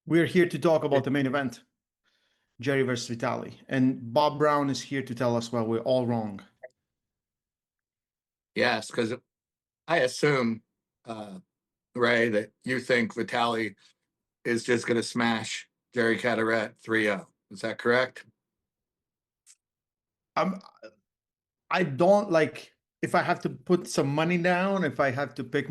We're here to talk about It- the main event, Jerry versus Vitaly. And Bob Brown is here to tell us why we're all wrong. Yes, because I assume, Ray, that you think Vitaly is just going to smash Jerry Cadorette 3-0. Is that correct? I'm, I don't like, if I have to put some money down, if I have to pick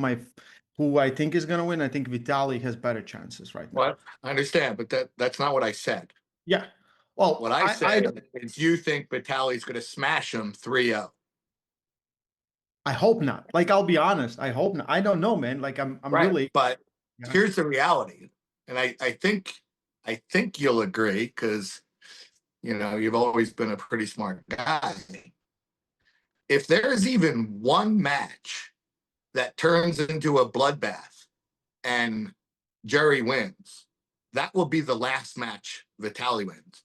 who I think is going to win, I think Vitaly has better chances right now. What? I understand, but that's not what I said. Yeah. Well, What I said is you think Vitaly's going to smash him 3-0. I hope not. Like, I'll be honest. I hope not. I don't know, man. Like, I'm Right. really, But yeah. here's the reality. And I think you'll agree because you've always been a pretty smart guy. If there's even one match that turns into a bloodbath and Jerry wins, that will be the last match Vitaly wins.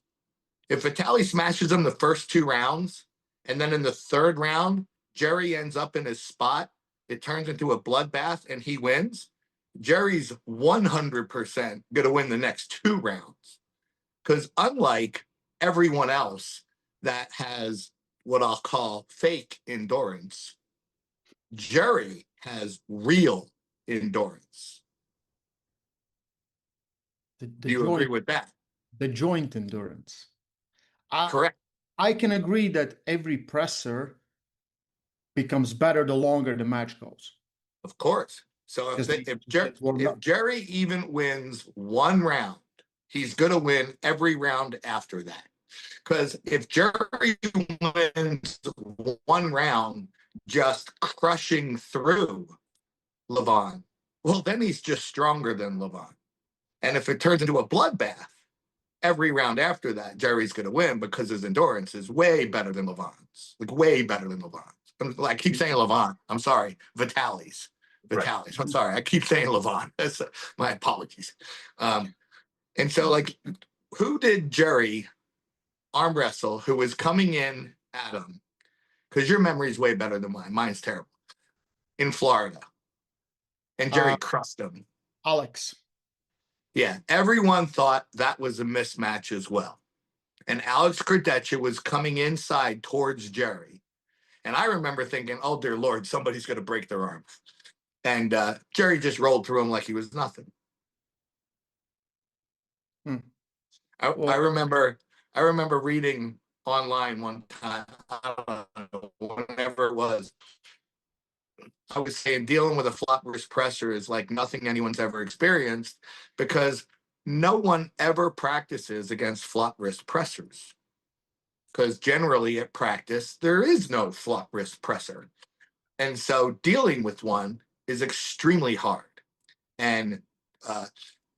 If Vitaly smashes him the first 2 rounds, and then in the third round, Jerry ends up in his spot, it turns into a bloodbath and he wins, Jerry's 100% going to win the next 2 rounds. Because unlike everyone else that has what I'll call fake endurance, Jerry has real endurance. Do you agree with that? The joint endurance. Correct. I can agree that every presser becomes better the longer the match goes. Of course. So if Jerry even wins 1 round, he's going to win every round after that. Because if Jerry wins 1 round just crushing through Levon, well, then he's just stronger than Levon. And if it turns into a bloodbath, every round after that, Jerry's going to win because his endurance is way better than Levon's. Like, way better than Levon's. I keep saying Levon. I'm sorry. Vitaly's. Right. I'm sorry. I keep saying Levon. That's my apologies. And so, like, who did Jerry arm wrestle who was coming in at him? Because your memory is way better than mine. Mine's terrible. In Florida. And Jerry crushed him. Alex. Yeah. Everyone thought that was a mismatch as well. And Alex Cadorette was coming inside towards Jerry. And I remember thinking, oh, dear Lord, somebody's going to break their arm. And Jerry just rolled through him like he was nothing. I remember reading online one time, I don't know, whenever it was, I was saying dealing with a flop wrist presser is like nothing anyone's ever experienced because no one ever practices against flop wrist pressers. Because generally at practice, there is no flop wrist presser. And so dealing with one is extremely hard. And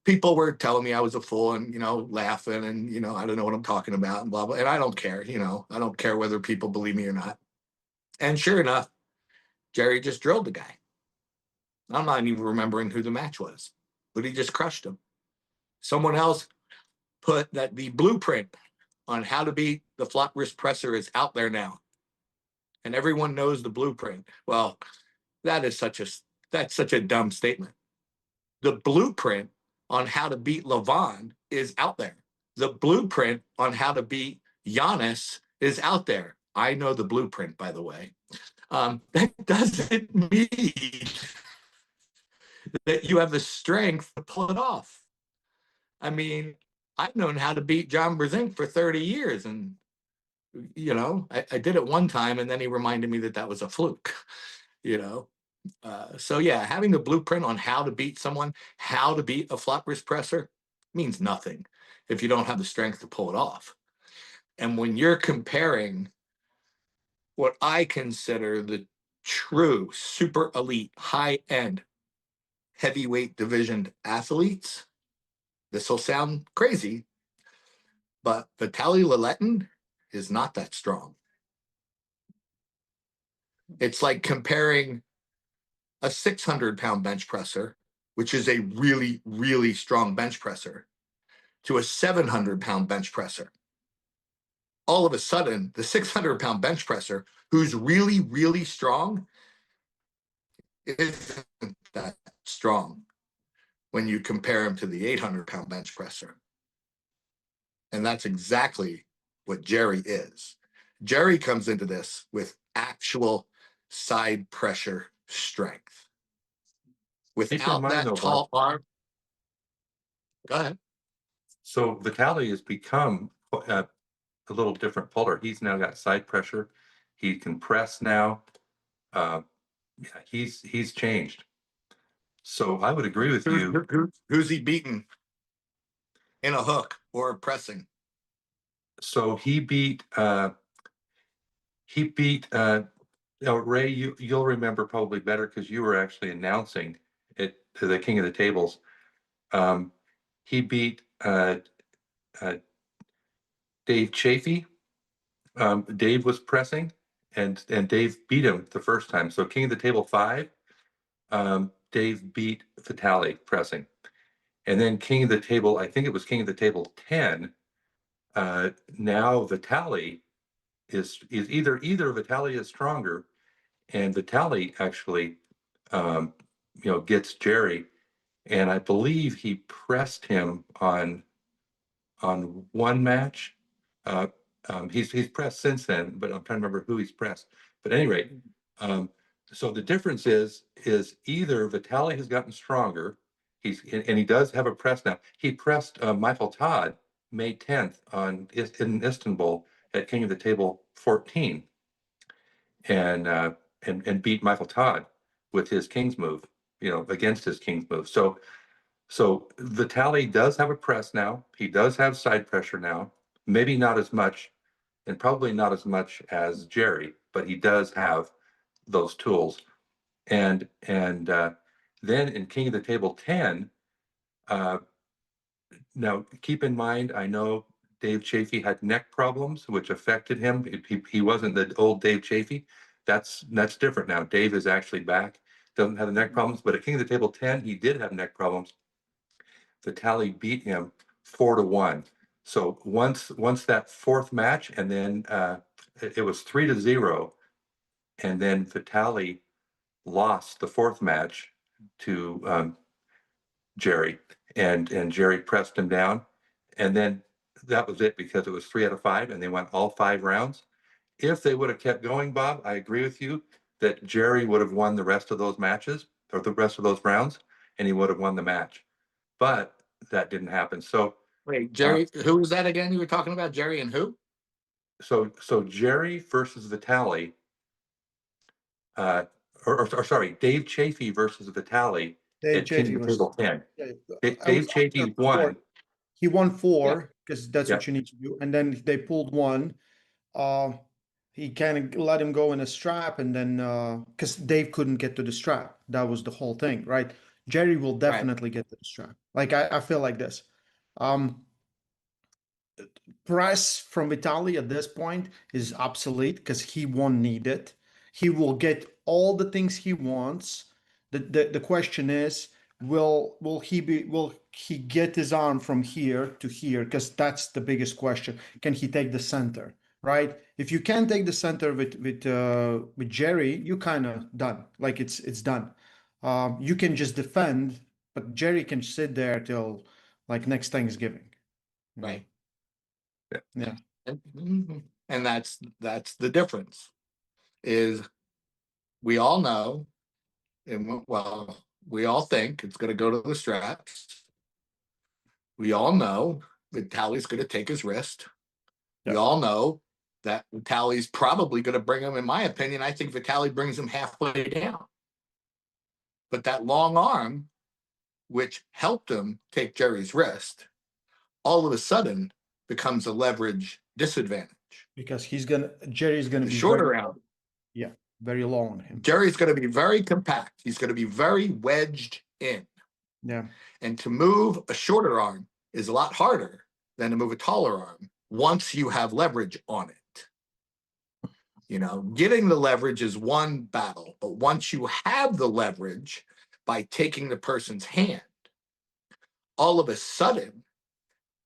people were telling me I was a fool and, laughing and, I don't know what I'm talking about and blah, blah. And I don't care, I don't care whether people believe me or not. And sure enough, Jerry just drilled the guy. I'm not even remembering who the match was, but he just crushed him. Someone else put that the blueprint on how to beat the flop wrist presser is out there now. And everyone knows the blueprint. Well, that's such a dumb statement. The blueprint on how to beat Levon is out there. The blueprint on how to beat Giannis is out there. I know the blueprint, by the way. That doesn't mean that you have the strength to pull it off. I mean, I've known how to beat John Brzezinski for 30 years, and I did it one time, and then he reminded me that was a fluke. So yeah, having the blueprint on how to beat someone, how to beat a flop wrist presser means nothing if you don't have the strength to pull it off. And when you're comparing what I consider the true super elite high end heavyweight division athletes, this will sound crazy, but Vitaly Laletin is not that strong. It's like comparing a 600-pound bench presser, which is a really, really strong bench presser, to a 700-pound bench presser. All of a sudden, the 600-pound bench presser, who's really, really strong, isn't that strong. when you compare him to the 800-pound bench presser. And that's exactly what Jerry is. Jerry comes into this with actual side pressure strength. Keep in Without mind, that though, tall Bob, arm. Go ahead. so Vitaly has become a little different puller. He's now got side pressure. He can press now. Yeah, he's changed. So I would agree with you. Who's he beaten in a hook or pressing? So he beat Ray. You'll remember probably better because you were actually announcing it to the King of the Tables. He beat uh, Dave Chafee. Dave was pressing, and Dave beat him the first time. So King of the Table 5, Dave beat Vitaly pressing. And then King of the Table, I think it was King of the Table 10. Now Vitaly is either Vitaly is stronger, and Vitaly actually gets Jerry, and I believe he pressed him on one match. Uh, he's pressed since then, but I'm trying to remember who he's pressed. But at any rate, so the difference is either Vitaly has gotten stronger, and he does have a press now. He pressed Michael Todd May 10th in Istanbul at King of the Table 14, and beat Michael Todd with his King's move, against his King's move. So Vitaly does have a press now. He does have side pressure now. Maybe not as much, and probably not as much as Jerry, but he does have those tools. And then in King of the Table 10, now keep in mind, I know Dave Chafee had neck problems, which affected him. He wasn't the old Dave Chafee. That's different now. Dave is actually back. Doesn't have the neck problems, but at King of the Table 10, he did have neck problems. Vitaly beat him 4-1. So once that fourth match, and then it was 3-0, and then Vitaly lost the fourth match to Jerry, and Jerry pressed him down, and then that was it because it was 3 out of 5, and they went all 5 rounds. If they would have kept going, Bob, I agree with you that Jerry would have won the rest of those matches or the rest of those rounds, and he would have won the match. But that didn't happen. So wait, Jerry, who was that again? You were talking about Jerry and who? So Jerry versus Vitaly, or sorry, Dave Chafee versus Vitaly Dave at King Chafee of the was. Table 10. Yeah, Dave Chafee won. He won Yeah. 4 because that's Yeah. what you need to do, and then they pulled 1. He kind of let him go in a strap, and then because Dave couldn't get to the strap, that was the whole thing, right? Jerry will definitely get to the strap. Like I feel like this. Press from Vitaly at this point is obsolete because he won't need it. He will get all the things he wants. The question is, will he get his arm from here to here? Because that's the biggest question. Can he take the center? Right? If you can't take the center with Jerry, you kind of done. Like it's done. You can just defend, but Jerry can sit there till like next Thanksgiving. you know? Right. Yeah. And that's the difference. Is we all know, and well, we all think it's going to go to the straps. We all know Vitaly's going to take his wrist. We all know that Vitaly's probably going to bring him. In my opinion, I think Vitaly brings him halfway down. But that long arm, which helped him take Jerry's wrist, all of a sudden becomes a leverage disadvantage. Because Jerry's gonna The be shorter round, very low on him. Jerry's going to be very compact. He's going to be very wedged in. Yeah. And to move a shorter arm is a lot harder than to move a taller arm once you have leverage on it. Getting the leverage is one battle, but once you have the leverage by taking the person's hand, all of a sudden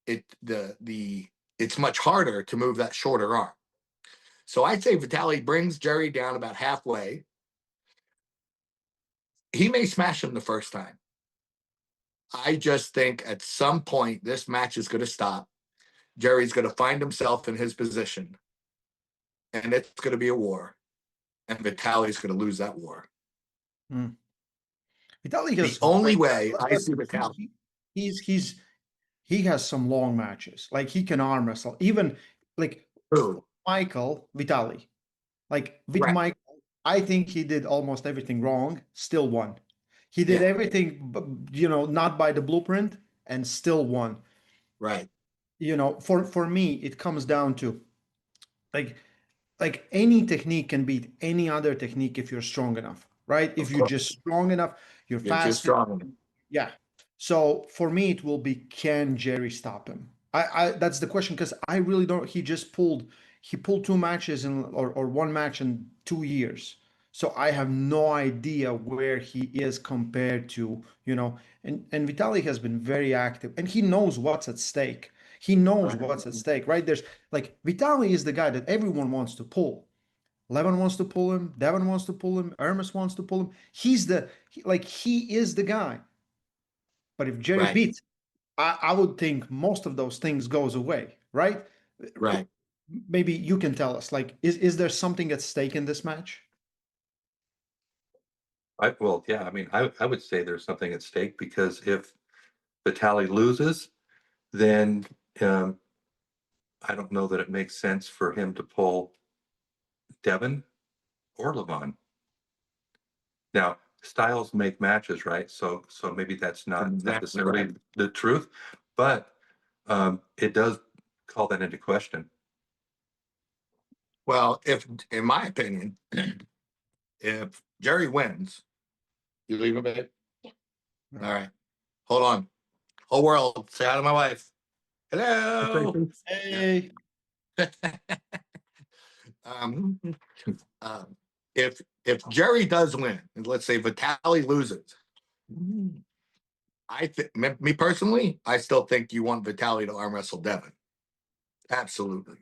it's much harder to move that shorter arm. So I'd say Vitaly brings Jerry down about halfway. He may smash him the first time. I just think at some point this match is going to stop. Jerry's going to find himself in his position, and it's going to be a war, and Vitaly's going to lose that war. Vitaly The has only like, way I see Vitaly. he has some long matches. Like he can arm wrestle. Even like True. Michael Vitaly. Like with Right. Michael, I think he did almost everything wrong, still won. He did Yeah. everything, you know, not by the blueprint, and still won. Right. You know, for me, it comes down to like any technique can beat any other technique if you're strong enough, right? If Of you're course. just strong enough, you're You're just fast. strong. Yeah. So for me, it will be, can Jerry stop him? I that's the question, because I really don't. He pulled two matches or one match in 2 years. So I have no idea where he is compared to, you know, and Vitaly has been very active, and he knows what's at stake. He knows what's at stake, right? There's like, Vitaly is the guy that everyone wants to pull. Levin wants to pull him, Devin wants to pull him, Hermes wants to pull him. He is the guy. But if Jerry Right. beats, I would think most of those things goes away, right? Right. Maybe you can tell us, like, is there something at stake in this match? Well, yeah, I mean, I would say there's something at stake, because if Vitaly loses, then I don't know that it makes sense for him to pull Devin or Levon. Now, styles make matches, right? So maybe that's not Exactly necessarily right. the truth, but it does call that into question. Well, if, in my opinion, if Jerry wins, you leave a bit. All right. Hold on. Whole world, say hi to my wife. Hello. Hey, um, if Jerry does win, and let's say Vitaly loses, I think, me personally, I still think you want Vitaly to arm wrestle Devin. Absolutely,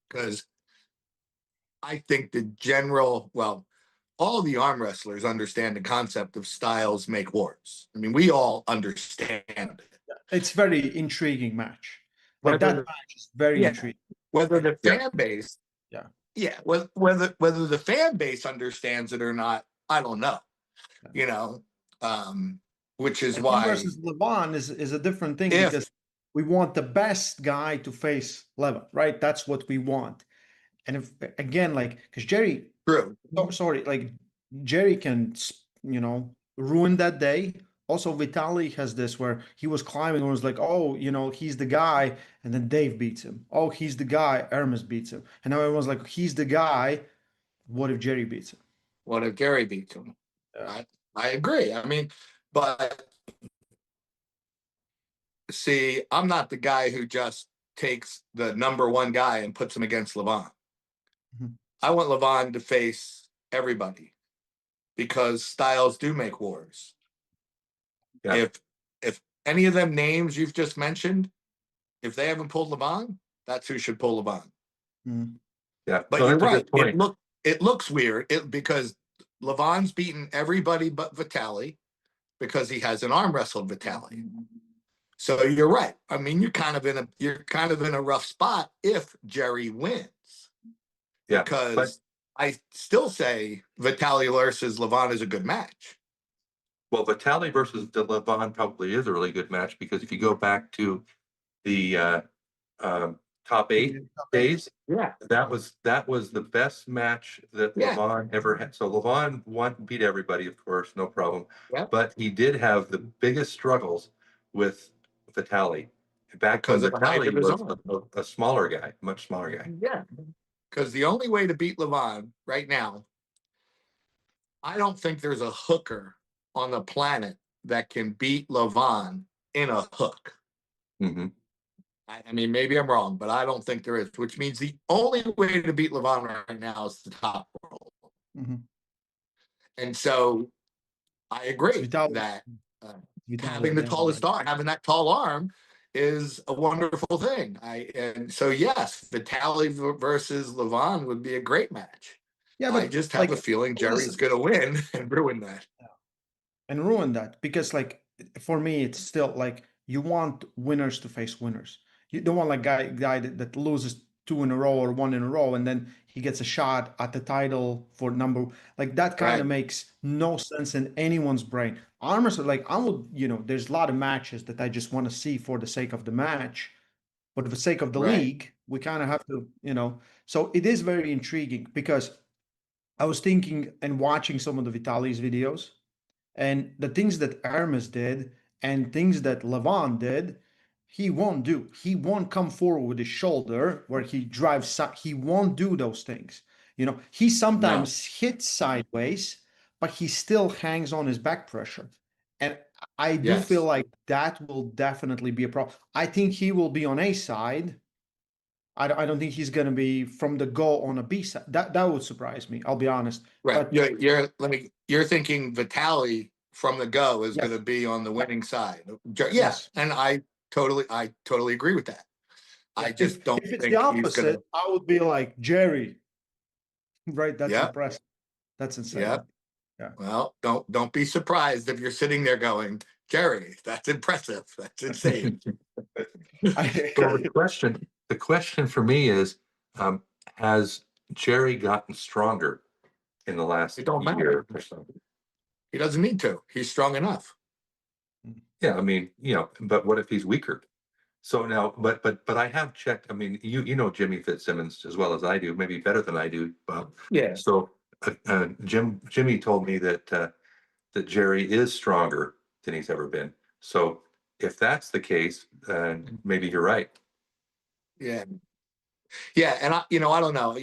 because I think the general, well, all the arm wrestlers understand the concept of styles make wars. I mean, we all understand it. it's very intriguing match. Like Whether that the, match is very yeah, intriguing. whether the Yeah. fan base, Yeah. yeah, whether the fan base understands it or not, I don't know. You know, which is And him why versus Levon is a different thing, if because we want the best guy to face Levin, right? That's what we want. And if again, like, because Jerry, true, oh, sorry, like Jerry can, you know, ruin that day. Also, Vitaly has this where he was climbing and was like, oh, you know, he's the guy, and then Dave beats him. Oh, he's the guy, Hermes beats him. And now everyone's like, he's the guy. What if Jerry beats him? what if Gary beats him? Yeah. I agree. I mean, but see, I'm not the guy who just takes the number one guy and puts him against Levon. Mhm. I want Levon to face everybody because styles do make wars. Yeah. If any of them names you've just mentioned, if they haven't pulled Levon, that's who should pull Levon. Mhm. Yeah. But No, you're that's a right. good point. It looks weird because Levon's beaten everybody but Vitaly because he hasn't arm wrestled Vitaly. So you're right. I mean, you're kind of in a rough spot if Jerry wins. Yeah, Because but I still say Vitaly versus Levon is a good match. well, Vitaly versus Levon probably is a really good match, because if you go back to the top 8 days, Yeah. that was the best match that Yeah. Levon ever had. So Levon beat everybody, of course, no problem. Yeah. But he did have the biggest struggles with Vitaly. Back when Because of the height Vitaly of his was arm. a smaller guy, much smaller guy. Yeah. Because the only way to beat Levon right now, I don't think there's a hooker on the planet that can beat Levon in a hook. Mm-hmm. I mean, maybe I'm wrong, but I don't think there is, which means the only way to beat Levon right now is the top roll. Mhm. And so I agree Vitaly, that Vitaly, having the yeah, tallest arm, having that tall arm is a wonderful thing. And so, yes, Vitaly versus Levon would be a great match. yeah, I but just have like, a feeling Jerry's listen, going to win and ruin that. and ruin that, because like for me, it's still like you want winners to face winners. You don't want like guy that loses two in a row or one in a row, and then he gets a shot at the title for number, like that kind of Right. makes no sense in anyone's brain. Armors are like, I would, there's a lot of matches that I just want to see for the sake of the match, but for the sake of the Right. league, we kind of have to, So it is very intriguing because I was thinking and watching some of the Vitaly's videos, and the things that Hermes did and things that Levon did, he won't do. He won't come forward with his shoulder where he drives. He won't do those things. He No. sometimes hits sideways, but he still hangs on his back pressure. And I do feel Yes. like that will definitely be a problem. I think he will be on A side. I don't think he's going to be from the go on a B side. That would surprise me. I'll be honest. Right. But You're thinking Vitaly from the go is going yes, to be on the winning side. Yeah, yes. and I totally agree with that. Yeah, I just don't if it's the think he's going opposite, to. I would be like Jerry, right? That's Yeah. impressive. That's Yeah. insane. Yeah. Well, don't be surprised if you're sitting there going, Jerry, that's impressive. That's insane. Well, the question for me is, has Jerry gotten stronger in the last It don't matter. year or so? He doesn't need to. He's strong enough. Yeah, I mean, but what if he's weaker? So now, but I have checked. I mean, you know Jimmy Fitzsimmons as well as I do, maybe better than I do, Bob. Yeah. So Jimmy told me that Jerry is stronger than he's ever been. So if that's the case, maybe you're right. Yeah. Yeah, and I don't know.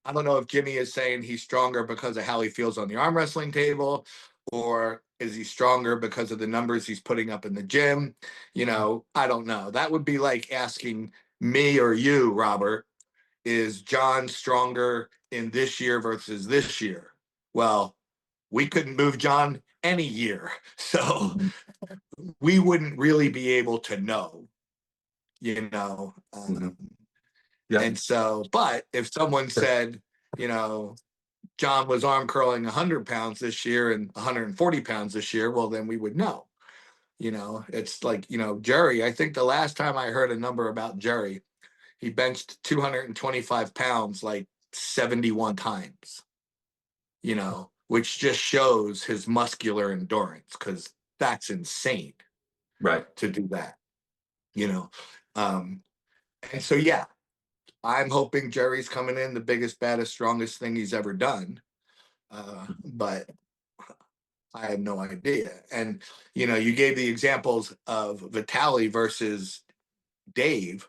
I don't know if Jimmy is saying he's stronger because of how he feels on the arm wrestling table, or is he stronger because of the numbers he's putting up in the gym? I don't know. That would be like asking me or you, Robert, is John stronger in this year versus this year? Well, we couldn't move John any year, so we wouldn't really be able to know. You know. Mhm. Yeah, And so, but if someone said, you know, John was arm curling 100 pounds this year and 140 pounds this year, well, then we would know. It's like, Jerry, I think the last time I heard a number about Jerry, he benched 225 pounds like 71 times, which just shows his muscular endurance because that's insane right. to do that, you know. Um, and so, yeah, I'm hoping Jerry's coming in the biggest, baddest, strongest thing he's ever done. But I have no idea. And, you gave the examples of Vitaly versus Dave.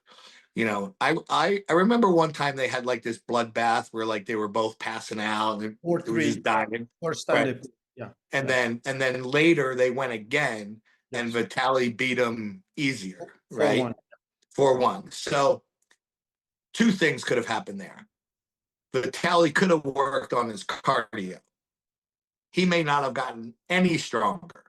I remember one time they had like this bloodbath where like they were both passing out and Or they were just three. dying. First time Right. they, yeah. And Yeah. then later they went again and Yes. Vitaly beat him easier, For right? one. 4-1. So two things could have happened there. Vitaly could have worked on his cardio. He may not have gotten any stronger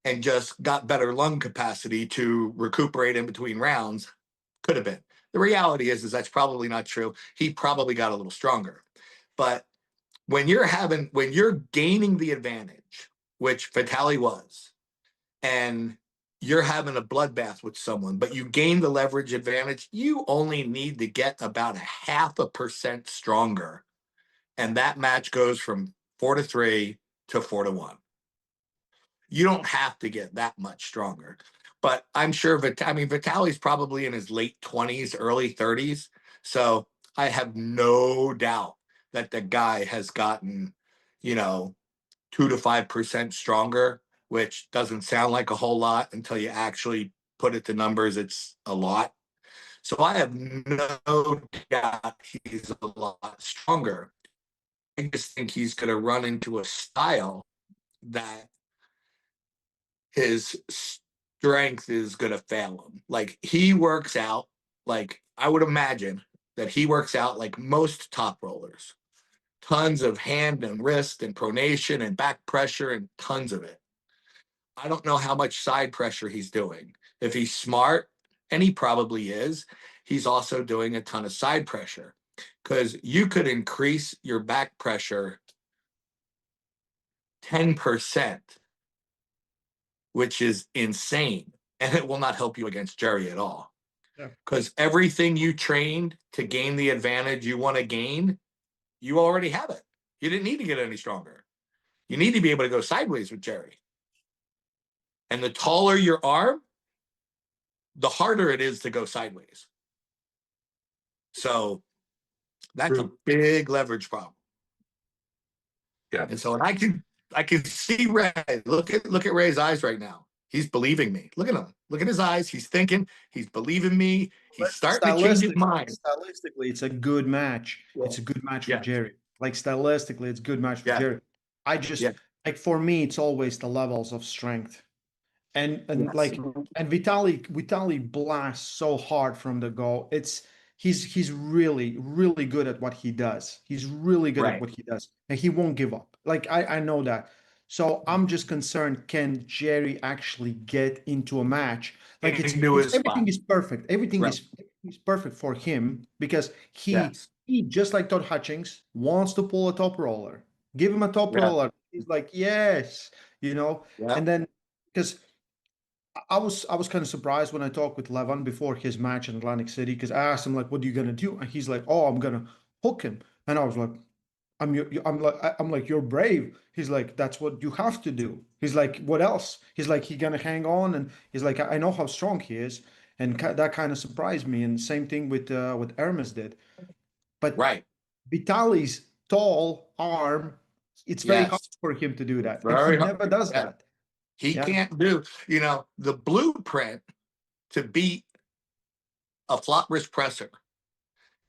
and just got better lung capacity to recuperate in between rounds. Could have been. The reality is that's probably not true. He probably got a little stronger. But when you're gaining the advantage, which Vitaly was, and you're having a bloodbath with someone, but you gain the leverage advantage, you only need to get about 0.5% stronger. And that match goes from 4-3 to 4-1. You don't have to get that much stronger. But I'm sure Vitaly's probably in his late 20s, early 30s. So I have no doubt that the guy has gotten, 2 to 5% stronger, which doesn't sound like a whole lot until you actually put it to numbers. It's a lot. So I have no doubt he's a lot stronger. I just think he's going to run into a style that his strength is going to fail him. Like he works out, like I would imagine that he works out like most top rollers, tons of hand and wrist and pronation and back pressure and tons of it. I don't know how much side pressure he's doing. If he's smart, and he probably is, he's also doing a ton of side pressure because you could increase your back pressure 10% which is insane. And it will not help you against Jerry at all. Yeah. Because everything you trained to gain the advantage you want to gain, you already have it. You didn't need to get any stronger. You need to be able to go sideways with Jerry. And the taller your arm, the harder it is to go sideways. So that's a big leverage problem. Yeah. And so I can see Ray. Look at Ray's eyes right now. He's believing me. Look at him. Look at his eyes. He's thinking. He's believing me. He's starting to change his mind. Stylistically, it's a good match. Yeah. It's a good match for Yeah. Jerry. Like stylistically, it's a good match for Yeah. Jerry. I just like for me, it's always the levels of strength. And like and Vitaly blasts so hard from the go. He's really good at what he does. He's really good at what he does, and he won't give up. Like I know that. So I'm just concerned: can Jerry actually get into a match? Like everything is perfect. Everything is perfect for him because he just like Todd Hutchings wants to pull a top roller. Give him a top roller. He's like yes, and then because. I was kind of surprised when I talked with Levin before his match in Atlantic City because I asked him like, "What are you gonna do?" And he's like, "Oh, I'm gonna hook him." And I was like, I'm like, "You're brave." He's like, "That's what you have to do." He's like, "What else?" He's like, "He's gonna hang on," and he's like, "I know how strong he is," and that kind of surprised me. And same thing with what Hermes did, but Vitaly's tall arm, it's very hard for him to do that, and he never does that. He can't do, the blueprint to beat a flat wrist presser.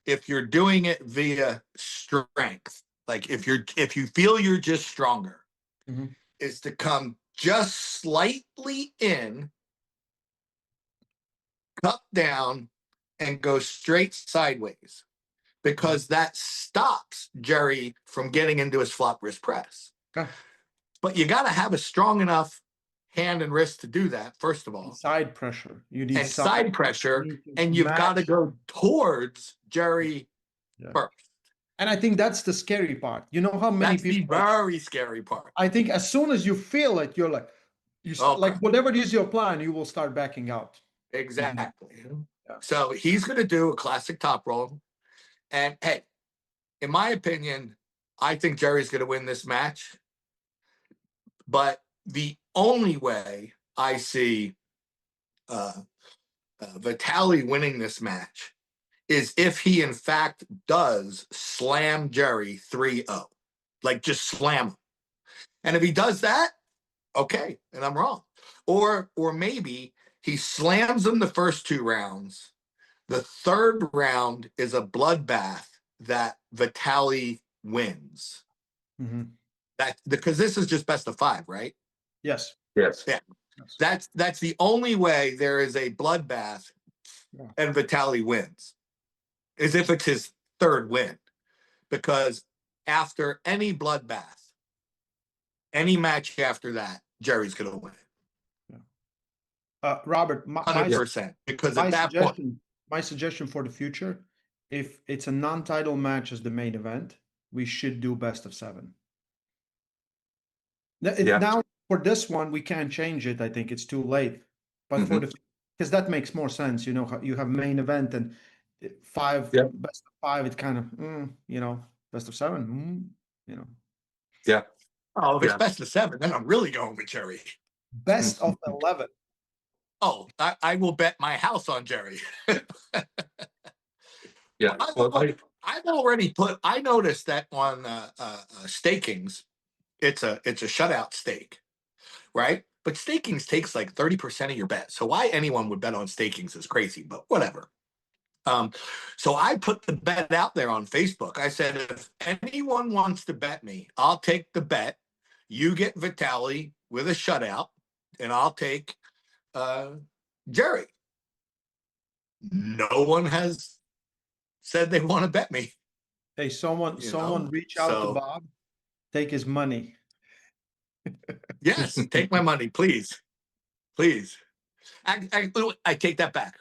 If you're doing it via strength, like if you feel you're just stronger, is to come just slightly in, cup down, and go straight sideways, because that stops Jerry from getting into his flat wrist press. But you got to have a strong enough hand and wrist to do that, first of all. Side pressure. You need side pressure, and you've got to go towards Jerry first. And I think that's the scary part. You know how many people? That's the very scary part. I think as soon as you feel it, you're like, like whatever it is your plan, you will start backing out. Exactly. So he's going to do a classic top roll. And hey, in my opinion, I think Jerry's going to win this match. But the only way I see Vitaly winning this match is if he in fact does slam Jerry 3-0, like just slam him. And if he does that, okay, and I'm wrong. Or maybe he slams him the first 2 rounds. The third round is a bloodbath that Vitaly wins. That because this is just best of 5, right? Yes. Yes. Yeah. That's the only way there is a bloodbath and Vitaly wins, is if it's his third win. Because after any bloodbath, any match after that, Jerry's going to win. Robert, 100%. Because at that point, my suggestion for the future, if it's a non-title match as the main event, we should do best of 7. Now, for this one, we can't change it. I think it's too late. But for because that makes more sense. You have main event and 5, best of 5. It's kind of, best of 7. Yeah. Oh, if it's best of 7, then I'm really going with Jerry. Best of 11. Oh, I will bet my house on Jerry. Yeah. I've already I noticed that on stakings, it's a shutout stake, right? But stakings takes like 30% of your bet. So why anyone would bet on stakings is crazy, but whatever. So I put the bet out there on Facebook. I said, if anyone wants to bet me, I'll take the bet. You get Vitaly with a shutout, and I'll take Jerry. No one has said they want to bet me. Hey, someone reach out to Bob, take his money. Yes, take my money, please. Please. I take that back.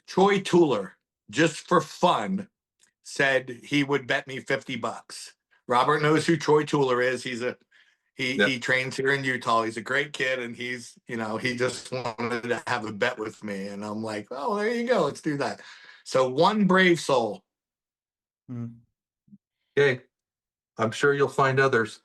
Troy Tueller, just for fun, said he would bet me $50. Robert knows who Troy Tueller is. He trains here in Utah. He's a great kid, and he's, you know, he just wanted to have a bet with me, and I'm like, oh, there you go, let's do that. So one brave soul. Mm. Okay. I'm sure you'll find others.